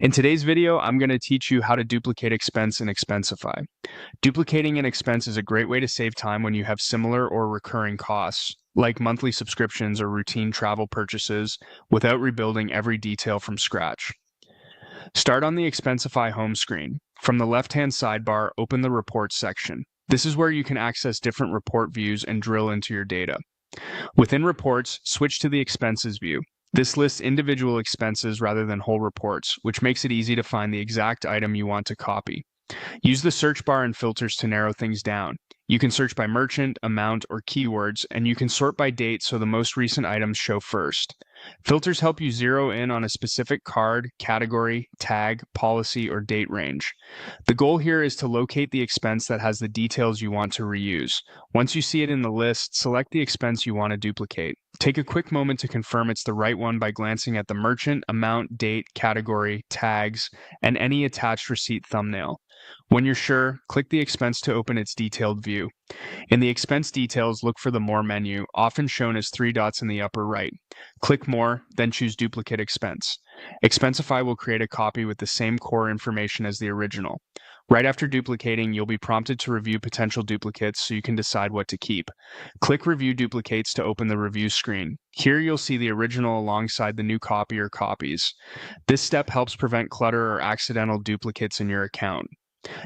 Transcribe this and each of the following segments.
In today's video, I'm going to teach you how to duplicate expense in Expensify. Duplicating an expense is a great way to save time when you have similar or recurring costs, like monthly subscriptions or routine travel purchases, without rebuilding every detail from scratch. Start on the Expensify home screen. From the left-hand sidebar, open the Reports section. This is where you can access different report views and drill into your data. Within Reports, switch to the Expenses view. This lists individual expenses rather than whole reports, which makes it easy to find the exact item you want to copy. Use the search bar and filters to narrow things down. You can search by merchant, amount, or keywords, and you can sort by date so the most recent items show first. Filters help you zero in on a specific card, category, tag, policy, or date range. The goal here is to locate the expense that has the details you want to reuse. Once you see it in the list, select the expense you want to duplicate. Take a quick moment to confirm it's the right one by glancing at the merchant, amount, date, category, tags, and any attached receipt thumbnail. When you're sure, click the expense to open its detailed view. In the expense details, look for the More menu, often shown as 3 dots in the upper right. Click More, then choose Duplicate Expense. Expensify will create a copy with the same core information as the original. Right after duplicating, you'll be prompted to review potential duplicates so you can decide what to keep. Click Review Duplicates to open the review screen. Here you'll see the original alongside the new copy or copies. This step helps prevent clutter or accidental duplicates in your account.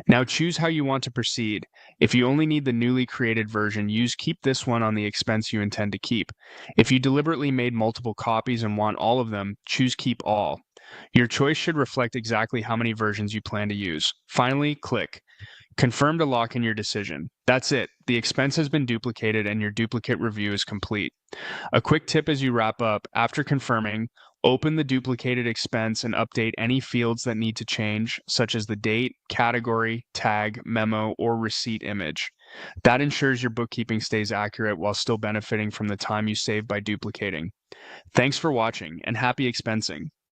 Now choose how you want to proceed. If you only need the newly created version, use Keep this one on the expense you intend to keep. If you deliberately made multiple copies and want all of them, choose Keep All. Your choice should reflect exactly how many versions you plan to use. Finally, click Confirm to lock in your decision. That's it. The expense has been duplicated and your duplicate review is complete. A quick tip as you wrap up, after confirming, open the duplicated expense and update any fields that need to change, such as the date, category, tag, memo, or receipt image. That ensures your bookkeeping stays accurate while still benefiting from the time you save by duplicating. Thanks for watching and happy expensing.